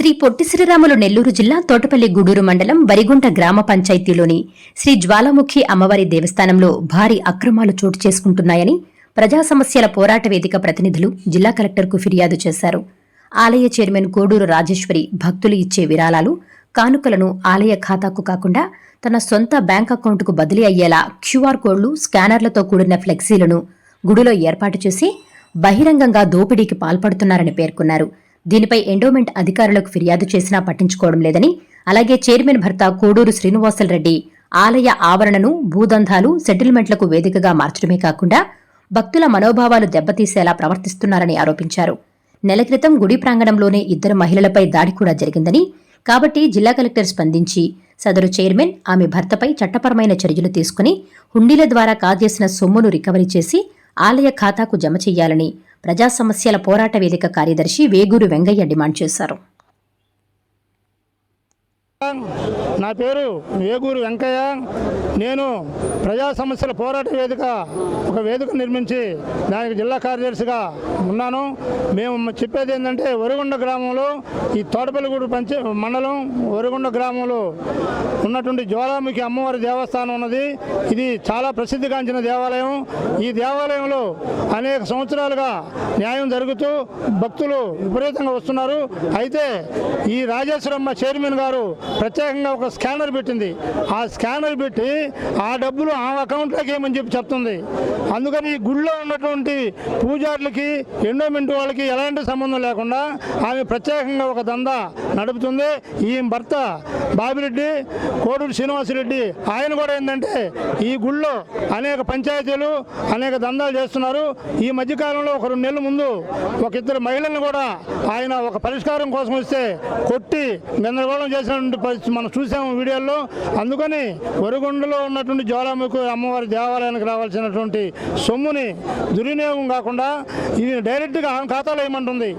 శ్రీ పొట్టి శ్రీరాములు నెల్లూరు జిల్లా తోటపల్లి గూడూరు మండలం వరిగుంట గ్రామ పంచాయతీలోని శ్రీ జ్వాలాముఖి అమ్మవారి దేవస్థానంలో భారీ అక్రమాలు చోటు చేసుకుంటున్నాయని ప్రజా సమస్యల పోరాట వేదిక ప్రతినిధులు జిల్లా కలెక్టర్కు ఫిర్యాదు చేశారు. ఆలయ చైర్మన్ కోడూరు రాజేశ్వరి భక్తులు ఇచ్చే విరాళాలు, కానుకలను ఆలయ ఖాతాకు కాకుండా తన సొంత బ్యాంక్ అకౌంటుకు బదిలీ అయ్యేలా క్యూఆర్ కోడ్లు, స్కానర్లతో కూడిన ఫ్లెక్సీలను గుడిలో ఏర్పాటు చేసి బహిరంగంగా దోపిడీకి పాల్పడుతున్నారని పేర్కొన్నారు. దీనిపై ఎండోమెంట్ అధికారులకు ఫిర్యాదు చేసినా పట్టించుకోవడం లేదని, అలాగే చైర్మన్ భర్త కోడూరు శ్రీనివాసరెడ్డి ఆలయ ఆవరణను భూదందాలు, సెటిల్మెంట్లకు వేదికగా మార్చడమే కాకుండా భక్తుల మనోభావాలు దెబ్బతీసేలా ప్రవర్తిస్తున్నారని ఆరోపించారు. నెల క్రితం గుడి ప్రాంగణంలోనే 2 మహిళలపై దాడి కూడా జరిగిందని, కాబట్టి జిల్లా కలెక్టర్ స్పందించి సదరు చైర్మన్, ఆమె భర్తపై చట్టపరమైన చర్యలు తీసుకుని హుండీల ద్వారా కాజేసిన సొమ్మును రికవరీ చేసి ఆలయ ఖాతాకు జమ చెయ్యాలని ప్రజా సమస్యల పోరాట వేదిక కార్యదర్శి వేగూరు వెంగయ్య డిమాండ్ చేశారు. నా పేరు వేగూరు వెంకయ్య. నేను ప్రజా సమస్యల పోరాట వేదిక ఒక వేదిక నిర్మించి దానికి జిల్లా కార్యదర్శిగా ఉన్నాను. మేము చెప్పేది ఏంటంటే, వరిగుండ గ్రామంలో ఈ తోటపల్లిగూడు మండలం వరిగుండ గ్రామంలో ఉన్నటువంటి జ్వాలాముఖి అమ్మవారి దేవస్థానం ఉన్నది. ఇది చాలా ప్రసిద్ధిగాంచిన దేవాలయం. ఈ దేవాలయంలో అనేక సంవత్సరాలుగా న్యాయం జరుగుతూ భక్తులు విపరీతంగా వస్తున్నారు. అయితే ఈ రాజేశ్వరమ్మ చైర్మన్ గారు ప్రత్యేకంగా ఒక స్కానర్ పెట్టింది. ఆ స్కానర్ పెట్టి ఆ డబ్బులు ఆ అకౌంట్లోకి ఏమని చెప్తుంది. అందుకని ఈ గుళ్ళో ఉన్నటువంటి పూజారులకి, ఎండోమెంట్ వాళ్ళకి ఎలాంటి సంబంధం లేకుండా ఆమె ప్రత్యేకంగా ఒక దందా నడుపుతుంది. ఈ భర్త బాబిరెడ్డి, కోడూరు శ్రీనివాసరెడ్డి, ఆయన కూడా ఏంటంటే ఈ గుళ్ళో అనేక పంచాయతీలు, అనేక దందాలు చేస్తున్నారు. ఈ మధ్యకాలంలో ఒక 2 నెలల ముందు ఒక 2 మహిళలను కూడా ఆయన ఒక పరిష్కారం కోసం వస్తే కొట్టి గందరగోళం చేసినటువంటి మనం చూసాము వీడియోల్లో. అందుకని వరిగొండలో ఉన్నటువంటి జ్వాలాముఖి అమ్మవారి దేవాలయానికి రావాల్సినటువంటి సొమ్ముని దుర్వినియోగం కాకుండా ఇది డైరెక్ట్గా ఆమె ఖాతాలో వేయమంటుంది.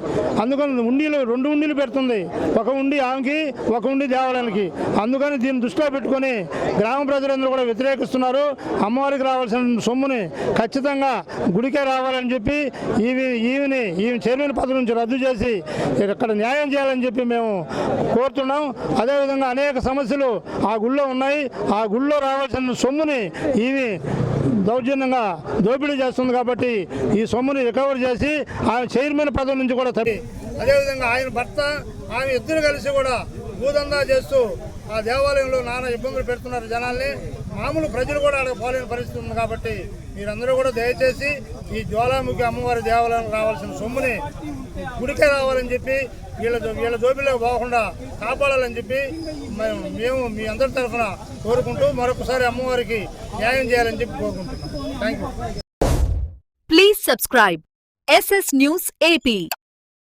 అందుకని 2 ఉండీలు పెడుతుంది. ఒక ఉండి ఆమెకి, ఒక ఉండి దేవాలయానికి. అందుకని దీన్ని దృష్టిలో పెట్టుకొని గ్రామ ప్రజలందరూ కూడా వ్యతిరేకిస్తున్నారు. అమ్మవారికి రావాల్సిన సొమ్ముని ఖచ్చితంగా గుడికే రావాలని చెప్పి ఈమె చైర్మన్ పదవి నుంచి రద్దు చేసి ఇక్కడ న్యాయం చేయాలని చెప్పి మేము కోరుతున్నాం. అదేవిధంగా అనేక సమస్యలు ఆ గుళ్ళో ఉన్నాయి. ఆ గుళ్ళో రావాల్సిన సొమ్ముని ఈమె దౌర్జన్యంగా దోపిడీ చేస్తుంది. కాబట్టి ఈ సొమ్ముని రికవర్ చేసి ఆమె చైర్మన్ పదవి నుంచి కూడా తప్పి, అదేవిధంగా ఆయన భర్త, ఆమె ఇద్దరు కలిసి కూడా భూదందా చేస్తూ ఆ దేవాలయంలో నానా ఇబ్బందులు పెడుతున్నారు జనాల్ని. మామూలు ప్రజలు కూడా అక్కడ పోలేని పరిస్థితి ఉంది. కాబట్టి మీరందరూ కూడా దయచేసి ఈ జ్వాలాముఖి అమ్మవారి దేవాలయానికి రావాల్సిన సొమ్ముని గుడికే రావాలని చెప్పి, వీళ్ళ దోపిడీలోకి పోకుండా కాపాడాలని చెప్పి మేము మీ అందరి తరఫున కోరుకుంటూ మరొకసారి అమ్మవారికి న్యాయం చేయాలని చెప్పి కోరుకుంటున్నాం. Thank you. Please subscribe SS News AP.